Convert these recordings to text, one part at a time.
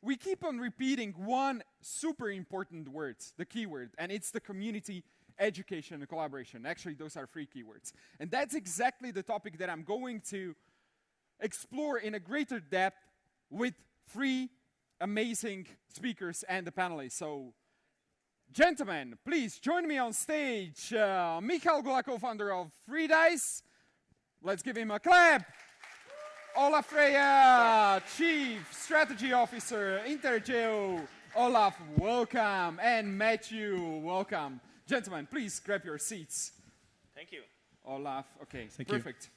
we keep on repeating one super important word, the keyword, and it's the community, education, and collaboration. Actually, those are 3 keywords. And that's exactly the topic that I'm going to explore in a greater depth with 3 amazing speakers and the panelists. So, gentlemen, please join me on stage. Michal Gula, co-founder of Free Dice. Let's give him a clap. Olaf Freya, Chief Strategy Officer, Intergeo. Olaf, welcome. And Matthew, welcome. Gentlemen, please grab your seats. Thank you. Olaf, okay, Thank perfect.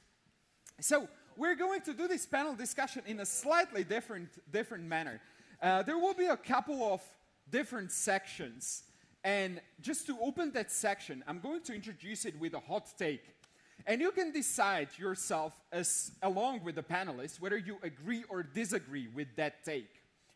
So, we're going to do this panel discussion in a slightly different manner. There will be a couple of different sections. And just to open that section, I'm going to introduce it with a hot take. And you can decide yourself, along with the panelists, whether you agree or disagree with that take.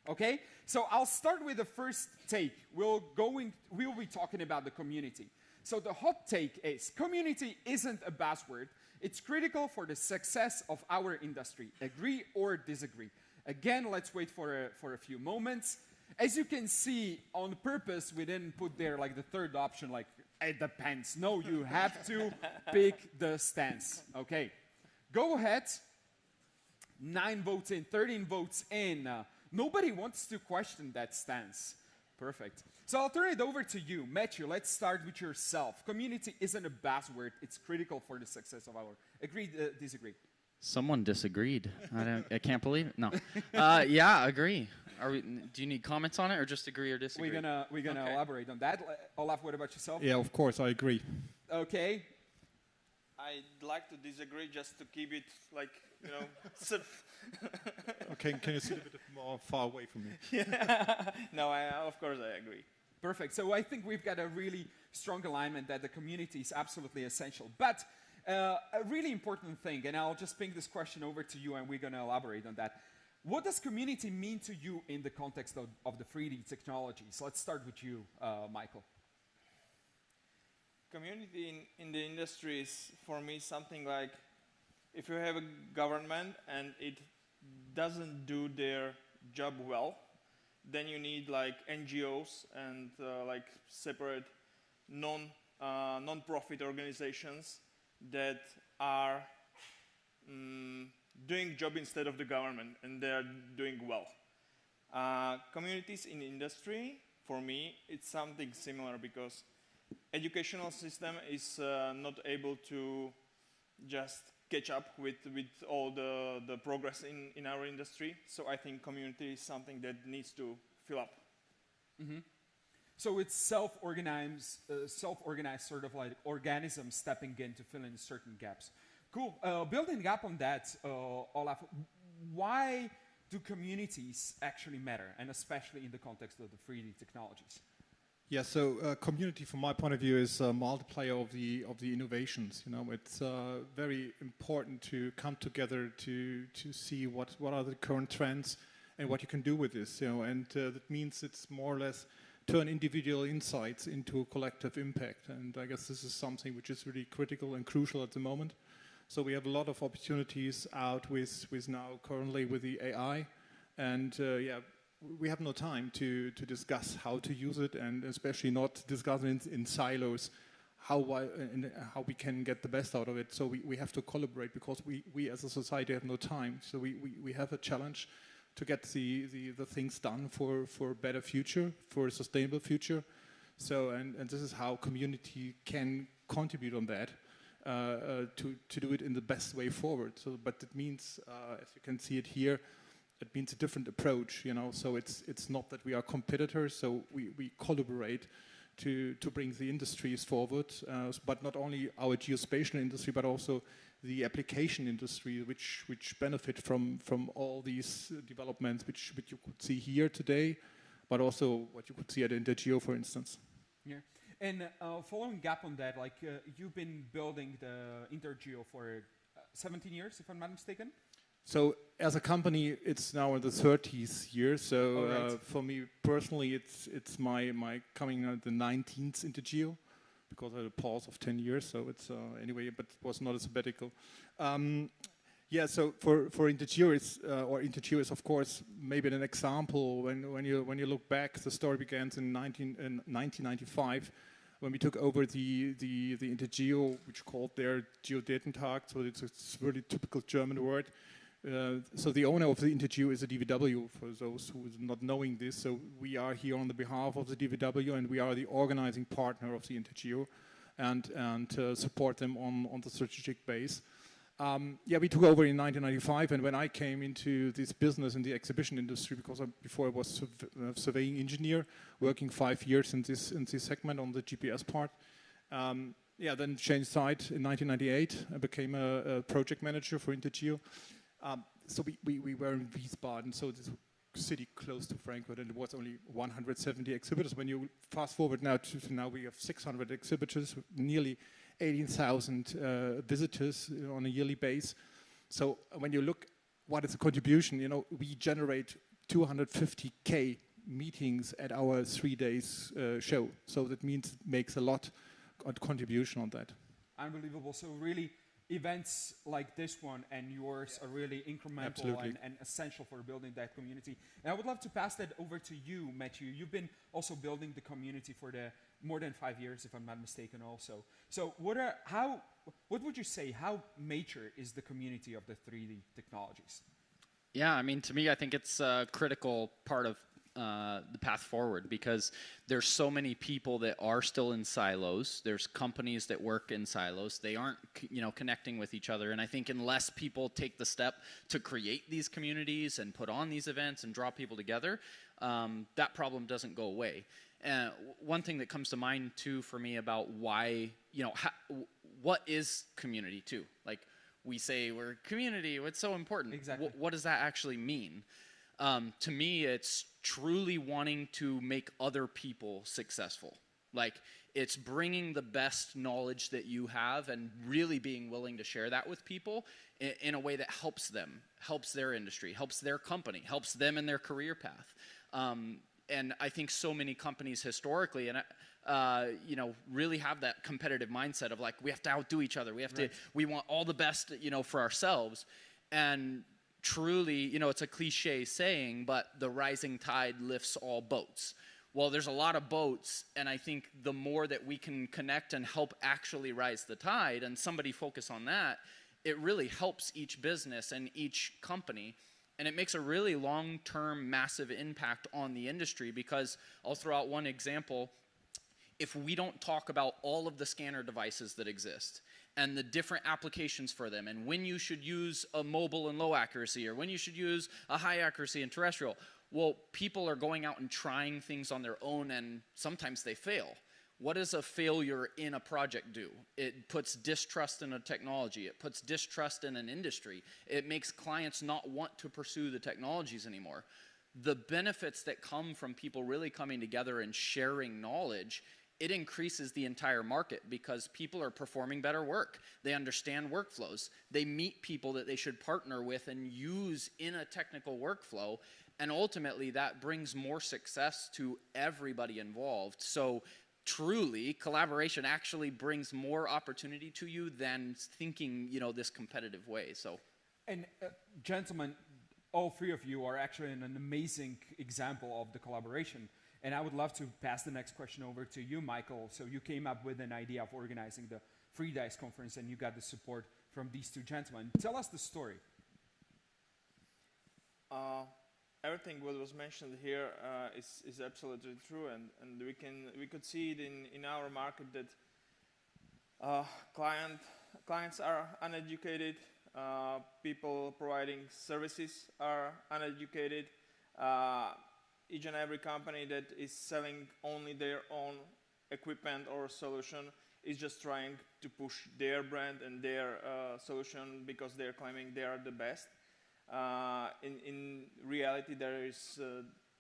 Okay? So I'll start with the first take. We'll be talking about the community. So the hot take is, community isn't a buzzword. It's critical for the success of our industry. Agree or disagree? Again, let's wait for a few moments. As you can see, on purpose, we didn't put there like the third option, like, it depends. No, you have to pick the stance. Okay, go ahead. 9 votes in, 13 votes in. Nobody wants to question that stance. Perfect. So I'll turn it over to you. Matthew, let's start with yourself. Community isn't a buzzword. It's critical for the success of our... Agree, disagree? Someone disagreed. I can't believe it. No. Yeah, agree. Do you need comments on it, or just agree or disagree? We're gonna elaborate on that. Olaf, what about yourself? Yeah, of course, I agree. Okay. I'd like to disagree just to keep it like, you know. Okay, can you sit a bit more far away from me? Yeah. No, of course I agree. Perfect. So I think we've got a really strong alignment that the community is absolutely essential. But a really important thing, and I'll just ping this question over to you and we're going to elaborate on that. What does community mean to you in the context of the 3D technologies? Let's start with you, Michael. Community in the industry is, for me, something like if you have a government and it doesn't do their job well, then you need like NGOs and like separate non-profit organizations that are doing job instead of the government, and they are doing well. Communities in industry, for me, it's something similar because educational system is not able to just catch up with all the progress in our industry. So I think community is something that needs to fill up. Mm-hmm. So it's self-organized sort of like organism stepping in to fill in certain gaps. Cool. Building up on that, Olaf, why do communities actually matter, and especially in the context of the 3D technologies? Yeah, so community, from my point of view, is a multiplier of the innovations. You know, it's very important to come together to see what are the current trends and what you can do with this. You know, and that means it's more or less turn individual insights into collective impact. And I guess this is something which is really critical and crucial at the moment. So we have a lot of opportunities out with now currently with the AI, and yeah, we have no time to discuss how to use it, and especially not discuss it in silos, how we can get the best out of it. So we have to collaborate because we as a society have no time. So we have a challenge to get the things done for a better future, for a sustainable future. So and this is how community can contribute on that. To do it in the best way forward. So, but it means, as you can see it here, it means a different approach. You know, so it's not that we are competitors. So we collaborate to bring the industries forward, but not only our geospatial industry, but also the application industry, which benefit from all these developments, which you could see here today, but also what you could see at Intergeo, for instance. Yeah. And following up on that, like you've been building the Intergeo for 17 years, if I'm not mistaken? So as a company, it's now in the 30th year. So right. For me personally, it's my coming out the 19th Intergeo, because I had a pause of 10 years. So it's anyway, but it was not a sabbatical. Yeah, so for Intergeo, Intergeo is of course maybe an example. When you look back, the story began in 1995 when we took over the Intergeo, which called their Geodatentag. So it's a really typical German word. So the owner of the Intergeo is a DVW, for those who are not knowing this. So we are here on the behalf of the DVW, and we are the organizing partner of the Intergeo, and support them on the strategic base. Yeah, we took over in 1995, and when I came into this business in the exhibition industry, because before I was a surveying engineer, working 5 years in this segment on the GPS part. Yeah, then changed side in 1998. I became a project manager for Intergeo. So we were in Wiesbaden, so this city close to Frankfurt, and it was only 170 exhibitors. When you fast forward now to now, we have 600 exhibitors, nearly 18,000 visitors on a yearly base. So when you look what is the contribution, we generate 250K meetings at our 3 days show. So that means it makes a lot of contribution on that. Unbelievable. So really, events like this one and yours are really incremental and essential for building that community. And I would love to pass that over to you, Matthew. You've been also building the community for more than 5 years, if I'm not mistaken also. So what would you say, how mature is the community of the 3D technologies? Yeah, I mean, to me, I think it's a critical part of the path forward, because there's so many people that are still in silos. There's companies that work in silos. They aren't, connecting with each other. And I think unless people take the step to create these communities and put on these events and draw people together, that problem doesn't go away. And one thing that comes to mind too for me about why, what is community too? Like, we say we're community, what's so important? Exactly. What does that actually mean? To me, it's truly wanting to make other people successful. Like, it's bringing the best knowledge that you have and really being willing to share that with people in a way that helps them, helps their industry, helps their company, helps them in their career path. And I think so many companies historically, really have that competitive mindset of like, we have to outdo each other. We want all the best, for ourselves. And truly, it's a cliche saying, but the rising tide lifts all boats. Well, there's a lot of boats, and I think the more that we can connect and help actually rise the tide, and somebody focus on that, it really helps each business and each company. And it makes a really long-term, massive impact on the industry, because I'll throw out one example. If we don't talk about all of the scanner devices that exist and the different applications for them, and when you should use a mobile and low accuracy, or when you should use a high accuracy and terrestrial, well, people are going out and trying things on their own, and sometimes they fail. What does a failure in a project do? It puts distrust in a technology. It puts distrust in an industry. It makes clients not want to pursue the technologies anymore. The benefits that come from people really coming together and sharing knowledge, it increases the entire market, because people are performing better work. They understand workflows. They meet people that they should partner with and use in a technical workflow. And ultimately, that brings more success to everybody involved. So truly, collaboration actually brings more opportunity to you than thinking, this competitive way. So, and gentlemen, all three of you are actually an amazing example of the collaboration. And I would love to pass the next question over to you, Michael. So you came up with an idea of organizing the Free Dice conference, and you got the support from these two gentlemen. Tell us the story. Everything what was mentioned here is absolutely true, and we could see it in our market that clients are uneducated, people providing services are uneducated. Each and every company that is selling only their own equipment or solution is just trying to push their brand and their solution because they're claiming they are the best. In reality, there is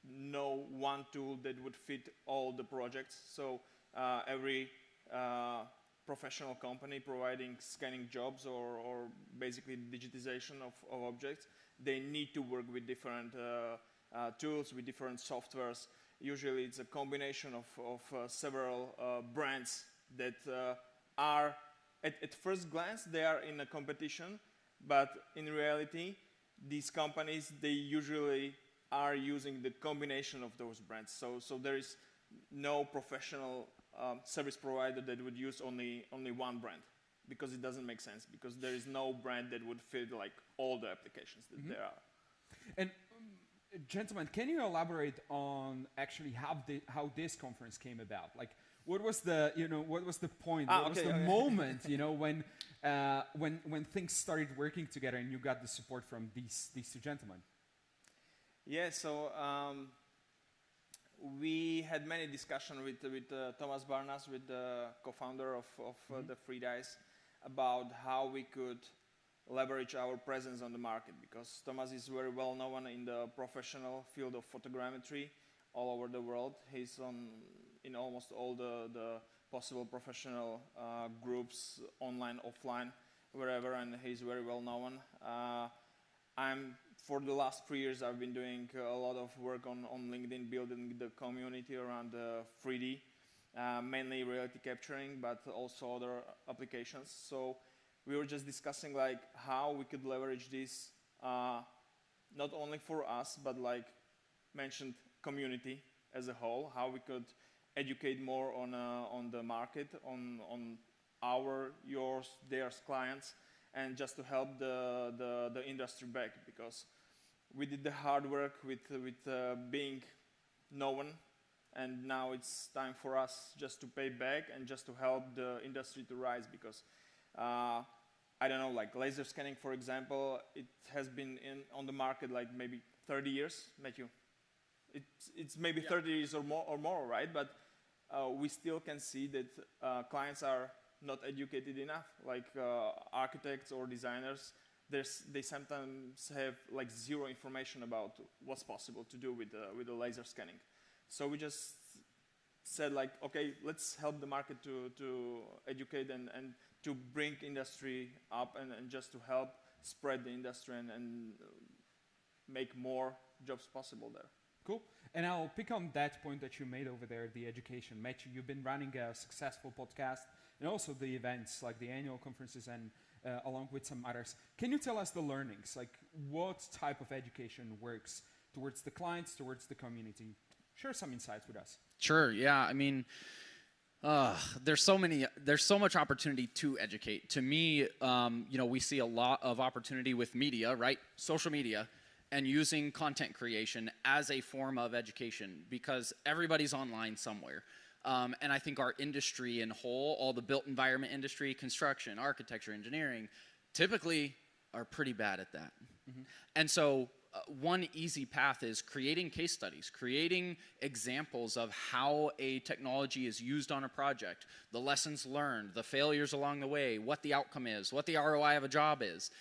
no one tool that would fit all the projects. So every professional company providing scanning jobs or basically digitization of objects, they need to work with different tools, with different softwares. Usually it's a combination of several brands that are, at first glance, they are in a competition, But in reality, these companies, they usually are using the combination of those brands. So there is no professional service provider that would use only one brand, because it doesn't make sense, because there is no brand that would fit like all the applications that there are. And gentlemen, can you elaborate on actually how this conference came about? Like, what was the point? What was the moment, when things started working together and you got the support from these two gentlemen? Yeah, so we had many discussions with Thomas Barnas, with the co-founder of the Free Dice, about how we could leverage our presence on the market, because Thomas is very well known in the professional field of photogrammetry all over the world. He's in almost all the possible professional groups, online, offline, wherever, and he's very well known. For the last 3 years, I've been doing a lot of work on LinkedIn, building the community around 3D, mainly reality capturing, but also other applications. So we were just discussing like how we could leverage this, not only for us, but like mentioned community as a whole, how we could educate more on the market, on yours, theirs clients, and just to help the industry back, because we did the hard work with being known, and now it's time for us just to pay back and just to help the industry to rise, because I don't know, like laser scanning, for example, it has been on the market like maybe 30 years, Matthew. It's maybe 30 years or more, right? But we still can see that clients are not educated enough, like architects or designers. They sometimes have like zero information about what's possible to do with the laser scanning. So we just said like, okay, let's help the market to educate and to bring industry up, and just to help spread the industry and make more jobs possible there. Cool. And I'll pick on that point that you made over there, the education. Matthew, you've been running a successful podcast and also the events, like the annual conferences, and along with some others. Can you tell us the learnings? Like, what type of education works towards the clients, towards the community? Share some insights with us. Sure, yeah. I mean, there's so much opportunity to educate. To me, we see a lot of opportunity with media, right? Social media, and using content creation as a form of education, because everybody's online somewhere. And I think our industry in whole, all the built environment industry, construction, architecture, engineering, typically are pretty bad at that. And so one easy path is creating case studies, creating examples of how a technology is used on a project, the lessons learned, the failures along the way, what the outcome is, what the ROI of a job is.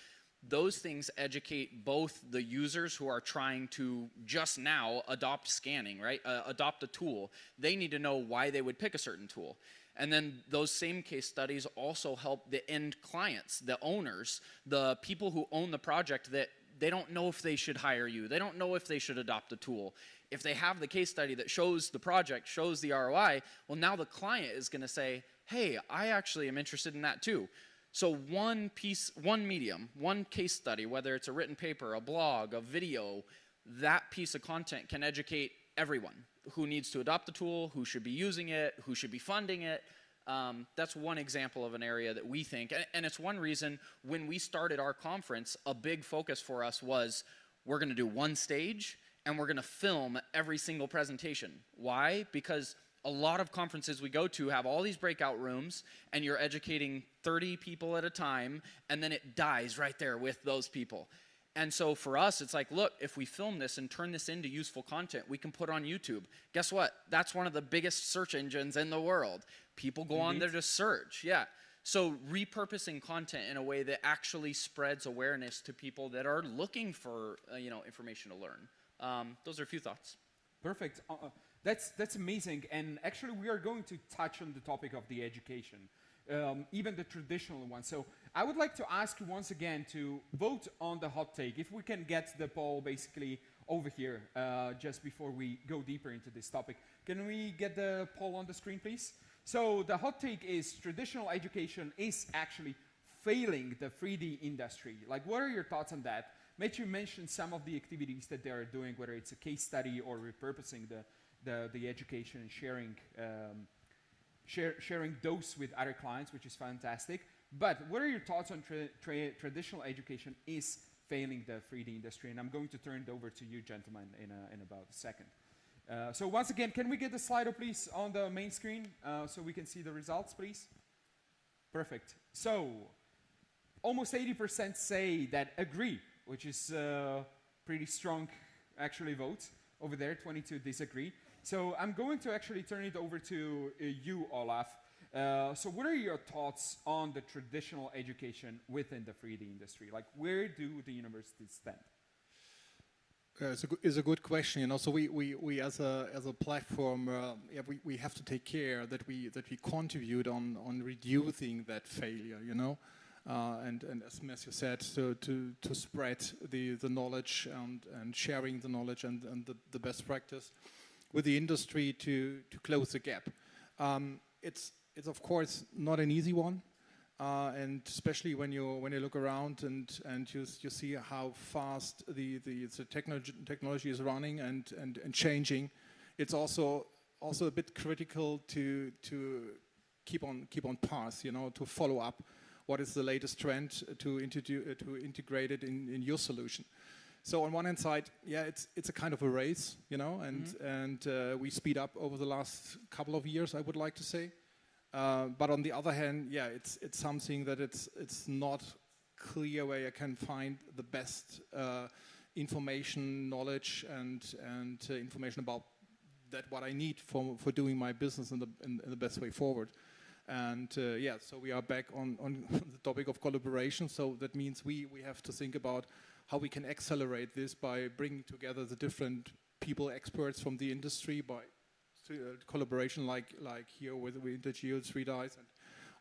Those things educate both the users who are trying to just now adopt scanning, right? Adopt a tool. They need to know why they would pick a certain tool. And then those same case studies also help the end clients, the owners, the people who own the project, that they don't know if they should hire you. They don't know if they should adopt a tool. If they have the case study that shows the project, shows the ROI, well, now the client is going to say, hey, I actually am interested in that too. So one piece, one medium, one case study, whether it's a written paper, a blog, a video, that piece of content can educate everyone who needs to adopt the tool, who should be using it, who should be funding it. That's one example of an area that we think, and it's one reason when we started our conference, a big focus for us was we're going to do one stage and we're going to film every single presentation. Why? Because a lot of conferences we go to have all these breakout rooms, and you're educating 30 people at a time, and then it dies right there with those people. And so for us, it's like, look, if we film this and turn this into useful content, we can put on YouTube. Guess what? That's one of the biggest search engines in the world. People go on there to search. Yeah. So repurposing content in a way that actually spreads awareness to people that are looking for information to learn. Those are a few thoughts. Perfect. That's amazing. And actually, we are going to touch on the topic of the education, even the traditional one. So I would like to ask you once again to vote on the hot take. If we can get the poll basically over here just before we go deeper into this topic. Can we get the poll on the screen, please? So the hot take is traditional education is actually failing the 3D industry. Like, what are your thoughts on that? Matthew mentioned some of the activities that they are doing, whether it's a case study or repurposing the education and sharing those with other clients, which is fantastic. But what are your thoughts on traditional education is failing the 3D industry? And I'm going to turn it over to you, gentlemen, in about a second. So once again, can we get the Slido, please, on the main screen so we can see the results, please? Perfect. So almost 80% say that agree, which is pretty strong, actually, votes. Over there, 22 disagree. So I'm going to actually turn it over to you, Olaf. So what are your thoughts on the traditional education within the 3D industry? Like, where do the universities stand? It's a good question. You know, so we as a platform, we have to take care that we contribute on reducing that failure. You know, and as Matthew said, so to spread the knowledge and sharing the knowledge and the best practice with the industry to close the gap. It's of course not an easy one. And especially when you look around and you see how fast the technology is running and changing, it's also a bit critical to keep on path, you know, to follow up what is the latest trend to integrate it in your solution. So on one hand side, yeah, it's a kind of a race, you know, and we speed up over the last couple of years, I would like to say. But on the other hand, yeah, it's something that it's not clear where you can find the best information, knowledge, and information about that what I need for doing my business in the best way forward. And yeah, so we are back on the topic of collaboration. So that means we have to think about how we can accelerate this by bringing together the different people, experts from the industry, by collaboration like here with the Geo 3Ds and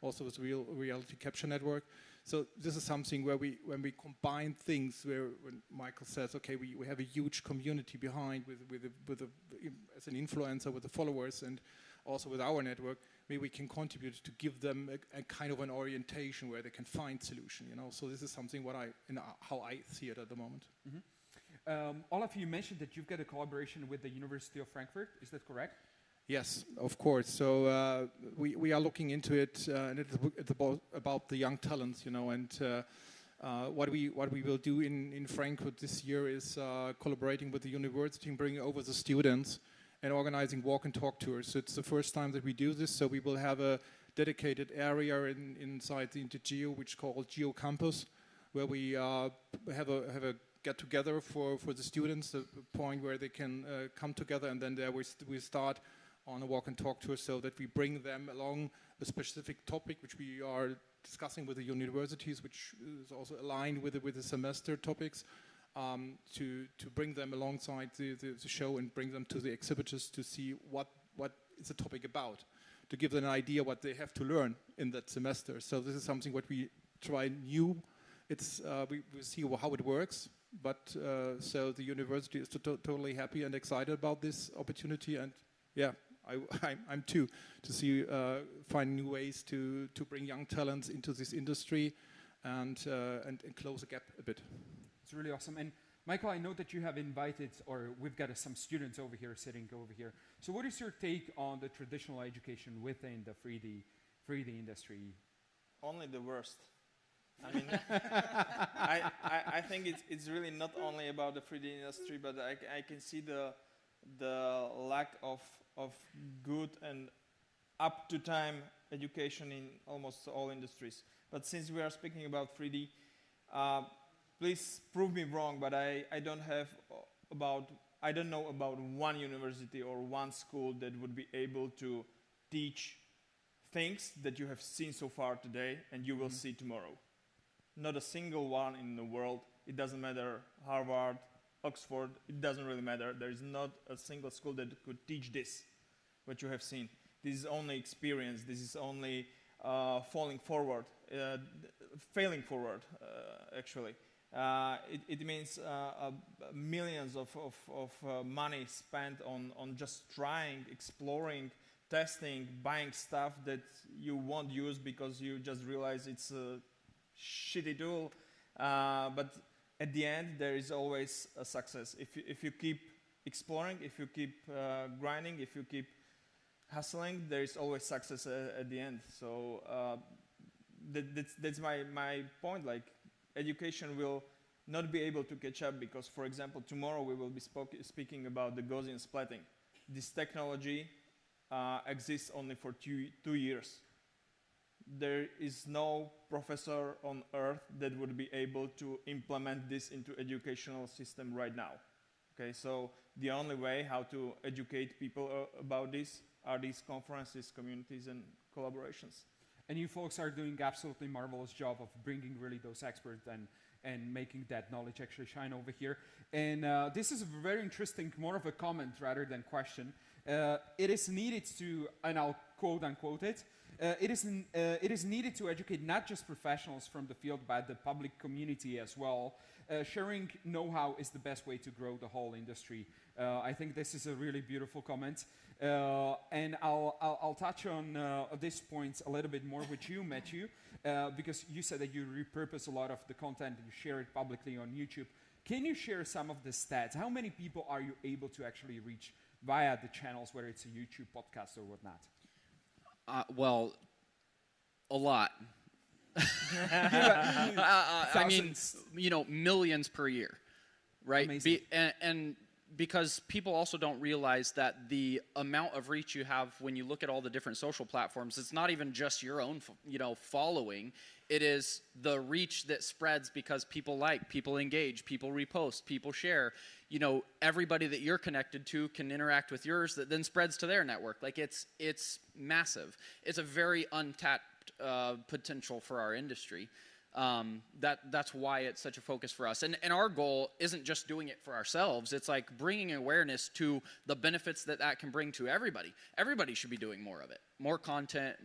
also with reality capture network. So this is something where when we combine things, when Michael says, okay, we have a huge community behind as an influencer with the followers and also with our network, maybe we can contribute to give them a kind of an orientation where they can find solution. You know, so this is something how I see it at the moment. Olaf, you mentioned that you've got a collaboration with the University of Frankfurt. Is that correct? Yes, of course. So we are looking into it, and it's about the young talents, you know. And what we will do in Frankfurt this year is collaborating with the university and bringing over the students and organizing walk and talk tours. So it's the first time that we do this. So we will have a dedicated area inside the InterGeo, which is called Geo Campus, where we have a get together for the students, a point where they can come together, and then there we start on a walk and talk tour, so that we bring them along a specific topic which we are discussing with the universities, which is also aligned with the semester topics, to bring them alongside the show and bring them to the exhibitors to see what is the topic about, to give them an idea what they have to learn in that semester. So this is something what we try new. It's we see how it works, but so the university is totally happy and excited about this opportunity, and yeah, I'm too, to see find new ways to bring young talents into this industry and close the gap a bit. It's really awesome. And Michael, I know that you have invited, or we've got some students over here sitting over here. So what is your take on the traditional education within the 3D industry? Only the worst. I mean, I think it's really not only about the 3D industry, but I can see the lack of good and up-to-time education in almost all industries. But since we are speaking about 3D, please prove me wrong, but I don't know about one university or one school that would be able to teach things that you have seen so far today and you will see tomorrow. Not a single one in the world. It doesn't matter, Harvard, Oxford, it doesn't really matter. There is not a single school that could teach this, what you have seen. This is only experience. This is only failing forward, actually. It means millions of money spent on just trying, exploring, testing, buying stuff that you won't use because you just realize it's shitty tool, but at the end there is always a success. If you keep exploring, if you keep grinding, if you keep hustling, there is always success at the end. So that's my point. Like, education will not be able to catch up because, for example, tomorrow we will be speaking about the Gaussian splatting. This technology exists only for 2 years. There is no professor on earth that would be able to implement this into educational system right now. Okay, so the only way how to educate people about this are these conferences, communities, and collaborations. And you folks are doing absolutely marvelous job of bringing really those experts and making that knowledge actually shine over here. And this is very interesting, more of a comment rather than question. It is needed to, and I'll quote unquote it, it is needed to educate not just professionals from the field, but the public community as well. Sharing know-how is the best way to grow the whole industry. I think this is a really beautiful comment. And I'll touch on this point a little bit more with you, Matthew, because you said that you repurpose a lot of the content and you share it publicly on YouTube. Can you share some of the stats? How many people are you able to actually reach via the channels, whether it's a YouTube podcast or whatnot? Well, a lot. I mean, millions per year, right? And because people also don't realize that the amount of reach you have when you look at all the different social platforms, it's not even just your own, following. It is the reach that spreads because people like, people engage, people repost, people share. Everybody that you're connected to can interact with yours that then spreads to their network. Like, it's massive. It's a very untapped potential for our industry. That's why it's such a focus for us. And our goal isn't just doing it for ourselves. It's like bringing awareness to the benefits that can bring to everybody. Everybody should be doing more of it. More content,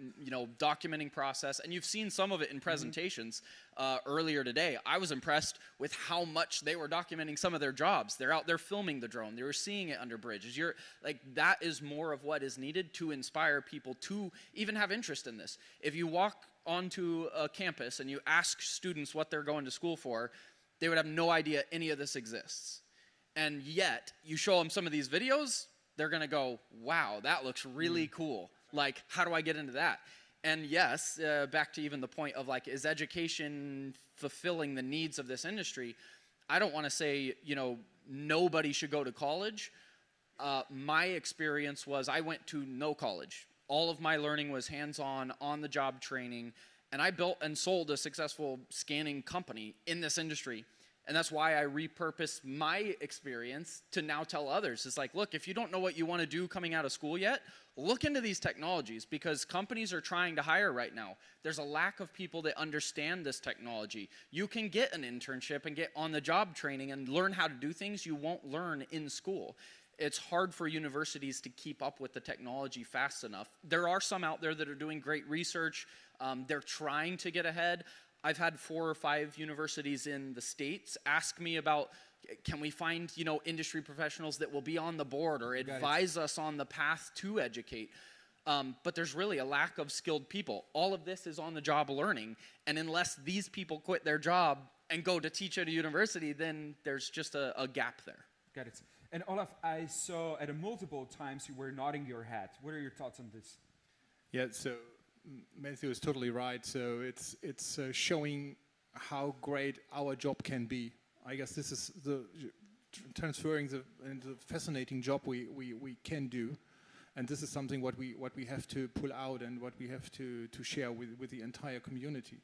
documenting process. And you've seen some of it in presentations earlier today. I was impressed with how much they were documenting some of their jobs. They're out there filming the drone. They were seeing it under bridges. That is more of what is needed to inspire people to even have interest in this. If you walk onto a campus and you ask students what they're going to school for, they would have no idea any of this exists. And yet, you show them some of these videos, they're going to go, wow, that looks really cool. Like, how do I get into that? And yes, back to even the point of, like, is education fulfilling the needs of this industry? I don't want to say, nobody should go to college. My experience was I went to no college. All of my learning was hands-on, on-the-job training, and I built and sold a successful scanning company in this industry. And that's why I repurposed my experience to now tell others. It's like, look, if you don't know what you want to do coming out of school yet, look into these technologies because companies are trying to hire right now. There's a lack of people that understand this technology. You can get an internship and get on-the-job training and learn how to do things you won't learn in school. It's hard for universities to keep up with the technology fast enough. There are some out there that are doing great research. They're trying to get ahead. I've had 4 or 5 universities in the States ask me about, can we find, industry professionals that will be on the board or advise us on the path to educate? But there's really a lack of skilled people. All of this is on-the-job learning. And unless these people quit their job and go to teach at a university, then there's just a gap there. Got it. And Olaf, I saw at multiple times you were nodding your head. What are your thoughts on this? Yeah, so Matthew is totally right. So it's showing how great our job can be. I guess this is the transferring the fascinating job we can do, and this is something what we have to pull out and what we have to share with the entire community,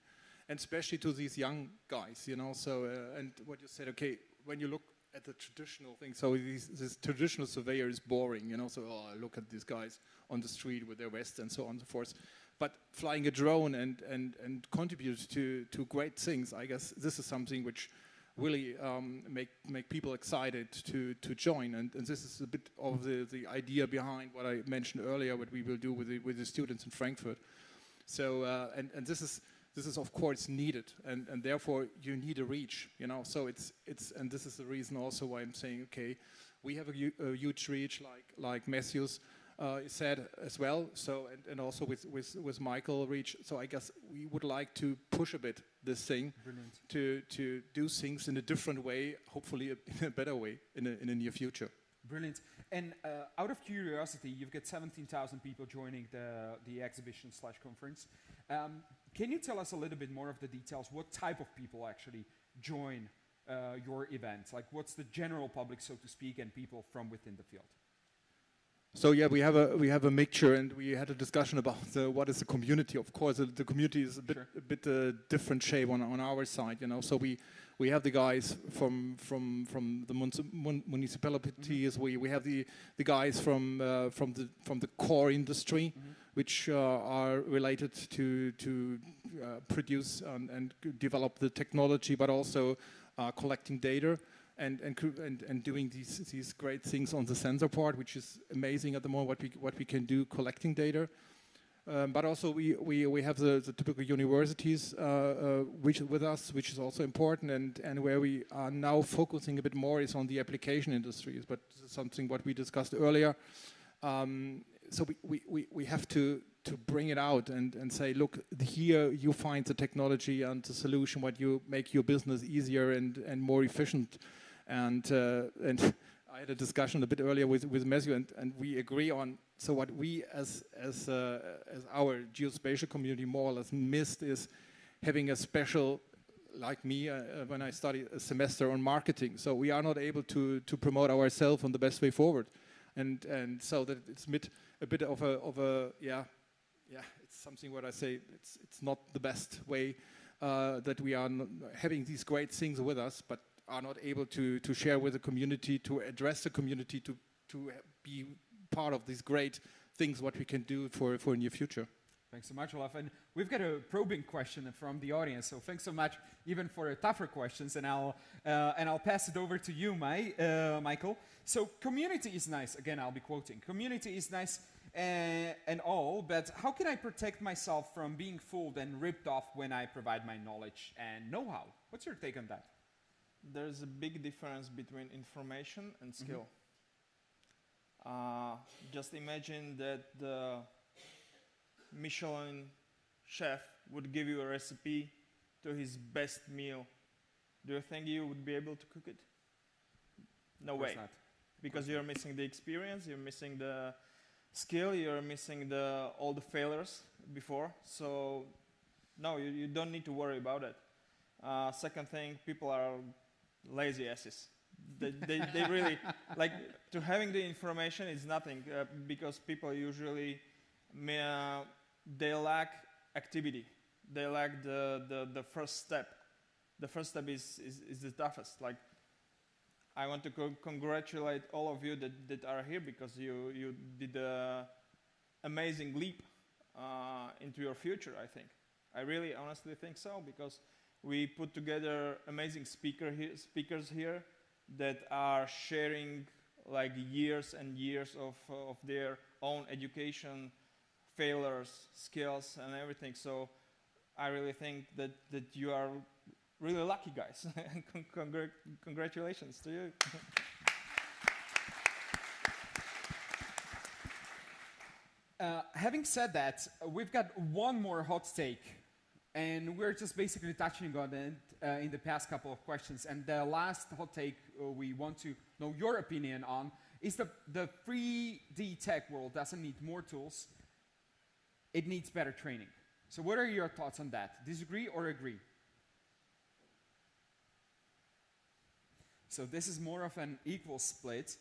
and especially to these young guys. So and what you said. Okay, when you look at the traditional thing, so this traditional surveyor is boring, so look at these guys on the street with their vests and so on and so forth. But flying a drone and contribute to great things, I guess this is something which really make people excited to join, and this is a bit of the idea behind what I mentioned earlier, what we will do with the students in Frankfurt. So and this is of course needed, and therefore you need a reach, So it's and this is the reason also why I'm saying, okay, we have a huge reach like Matthew's. said as well. So and also with Michael Reach. So I guess we would like to push a bit this thing to do things in a different way, hopefully in a better way in the near future. Brilliant. And out of curiosity, you've got 17,000 people joining the exhibition/conference. Can you tell us a little bit more of the details? What type of people actually join your event? Like, what's the general public, so to speak, and people from within the field? So yeah, we have a mixture, and we had a discussion about what is the community. Of course, the community is a bit different shape on our side, you know. So we have the guys from the municipalities. We have the guys from the core industry, which are related to produce and develop the technology, but also collecting data. And doing these great things on the sensor part, which is amazing at the moment. What we can do collecting data, but also we have the typical universities with us, which is also important. And where we are now focusing a bit more is on the application industries. But this is something what we discussed earlier. So we have to bring it out and say, look, here you find the technology and the solution, what you make your business easier and more efficient. And I had a discussion a bit earlier with Matthew, and we agree on. So what we as our geospatial community more or less missed is having a special, like me, when I studied a semester on marketing. So we are not able to promote ourselves on the best way forward, and so that it's a bit of a it's something what I say it's not the best way that we are having these great things with us, but are not able to share with the community, to address the community, to be part of these great things what we can do for a near future. Thanks so much, Olaf. And we've got a probing question from the audience, so thanks so much even for tougher questions, and I'll pass it over to you, Michael. So community is nice. Again, I'll be quoting. Community is nice and all, but how can I protect myself from being fooled and ripped off when I provide my knowledge and know-how? What's your take on that? There's a big difference between information and skill. Just imagine that the Michelin chef would give you a recipe to his best meal. Do you think you would be able to cook it? No way. Not. Because you're missing the experience, you're missing the skill, you're missing all the failures before. So no, you don't need to worry about it. Second thing, people are lazy asses. They really, like, to having the information is nothing, because people usually, they lack activity. They lack the first step. The first step is the toughest. Like, I want to congratulate all of you that are here, because you did an amazing leap into your future, I think. I really honestly think so, because we put together amazing speakers here that are sharing like years and years of their own education, failures, skills, and everything. So I really think that you are really lucky, guys. Congratulations to you. Having said that, we've got one more hot take. And we're just basically touching on it in the past couple of questions. And the last hot take we want to know your opinion on is the 3D tech world doesn't need more tools. It needs better training. So what are your thoughts on that? Disagree or agree? So this is more of an equal split.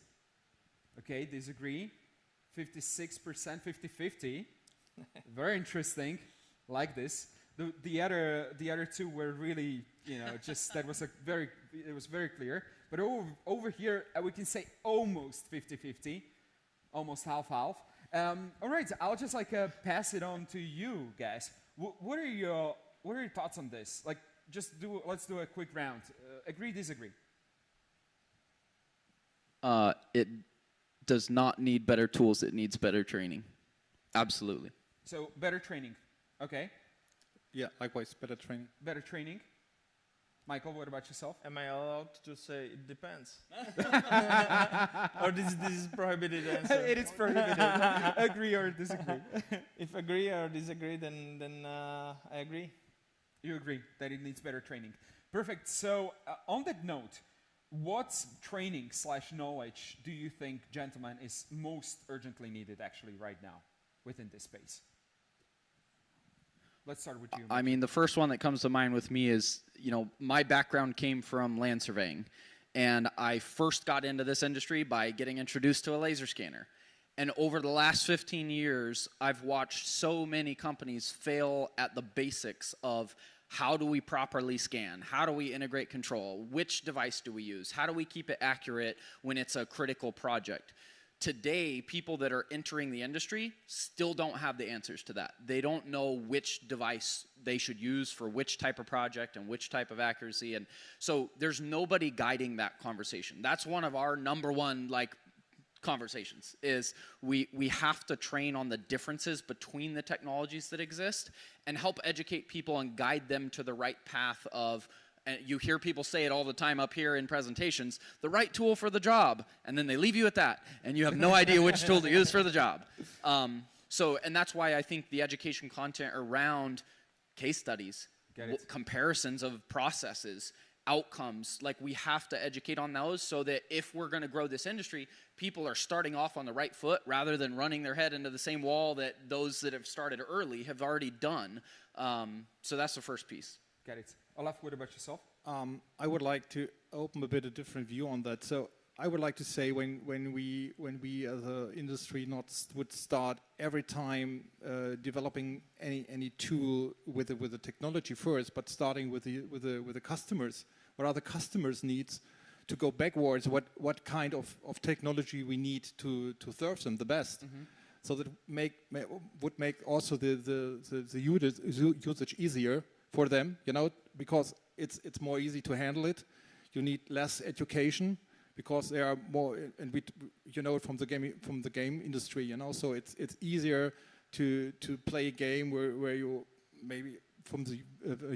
Okay, disagree. 56%, 50-50. Very interesting. Like this. The other two were really, just it was very clear. But over here, we can say almost 50-50, almost half-half. All right, I'll just pass it on to you guys. What are your thoughts on this? Like, let's do a quick round. Agree, disagree. It does not need better tools. It needs better training. Absolutely. So better training. Okay. Yeah, likewise, better training. Better training. Michael, what about yourself? Am I allowed to say it depends? Or this is prohibited answer? It is prohibited. Agree or disagree? If agree or disagree, then I agree. You agree that it needs better training. Perfect. So on that note, what training / knowledge do you think, gentlemen, is most urgently needed actually right now within this space? Let's start with you. I mean, the first one that comes to mind with me is, my background came from land surveying. And I first got into this industry by getting introduced to a laser scanner. And over the last 15 years, I've watched so many companies fail at the basics of how do we properly scan? How do we integrate control? Which device do we use? How do we keep it accurate when it's a critical project? Today, people that are entering the industry still don't have the answers to that. They don't know which device they should use for which type of project and which type of accuracy. And so there's nobody guiding that conversation. That's one of our number one conversations is we have to train on the differences between the technologies that exist and help educate people and guide them to the right path of, and you hear people say it all the time up here in presentations, the right tool for the job, and then they leave you at that, and you have no idea which tool to use for the job. And that's why I think the education content around case studies, comparisons of processes, outcomes, we have to educate on those so that if we're going to grow this industry, people are starting off on the right foot rather than running their head into the same wall that those that have started early have already done. So that's the first piece. Got it. Olaf, what about yourself? I would like to open a bit of different view on that. So I would like to say when we as an industry would start every time developing any tool with the technology first, but starting with the customers, what are the customers' needs, to go backwards, what kind of technology we need to serve them the best. Mm-hmm. So that would make also the usage easier for them, because it's more easy to handle it. You need less education because there are more, and you know it from the game industry, So it's easier to play a game where you maybe from the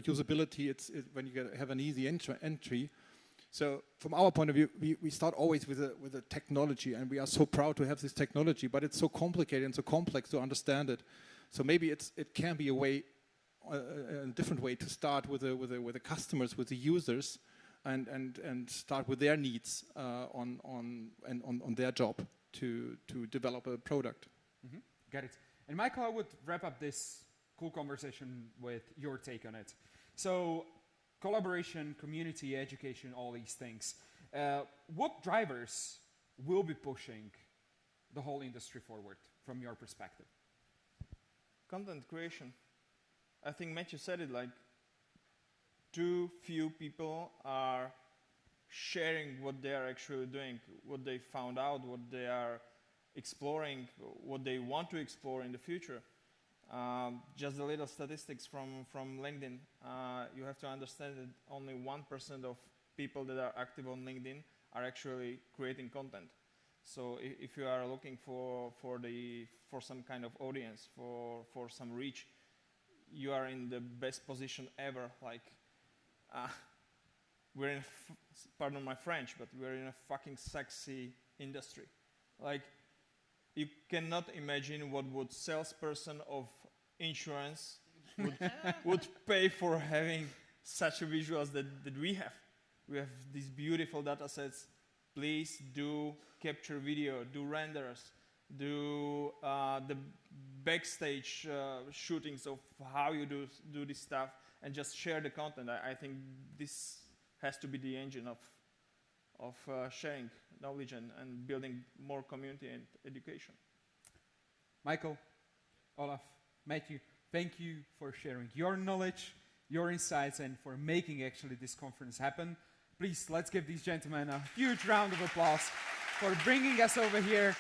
usability, when you have an easy entry. So from our point of view, we start always with a technology, and we are so proud to have this technology, but it's so complicated and so complex to understand it. So maybe it can be a way. A different way to start with the customers, with the users, and start with their needs on their job to develop a product. Mm-hmm. Got it. And Michael, I would wrap up this cool conversation with your take on it. So collaboration, community, education, all these things. What drivers will be pushing the whole industry forward from your perspective? Content creation. I think Matthew said it, too few people are sharing what they are actually doing, what they found out, what they are exploring, what they want to explore in the future. Just a little statistics from LinkedIn. You have to understand that only 1% of people that are active on LinkedIn are actually creating content. So if you are looking for some kind of audience, for some reach, you are in the best position ever. We're in, pardon my French, but we're in a fucking sexy industry. You cannot imagine what would salesperson of insurance would pay for having such a visuals that we have. We have these beautiful data sets. Please do capture video, do renders, do the backstage shootings of how you do this stuff, and just share the content. I think this has to be the engine of sharing knowledge and building more community and education. Michael, Olaf, Matthew, thank you for sharing your knowledge, your insights, and for making actually this conference happen. Please, let's give these gentlemen a huge round of applause for bringing us over here,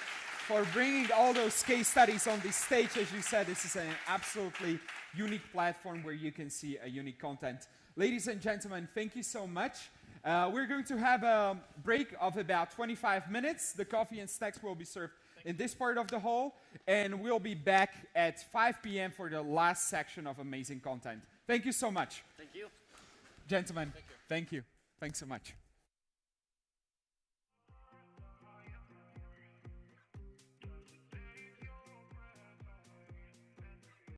for bringing all those case studies on this stage. As you said, this is an absolutely unique platform where you can see a unique content. Ladies and gentlemen, thank you so much. We're going to have a break of about 25 minutes. The coffee and snacks will be served in this part of the hall, and we'll be back at 5 p.m. for the last section of amazing content. Thank you so much. Thank you. Gentlemen. Thank you. Thank you. Thanks so much.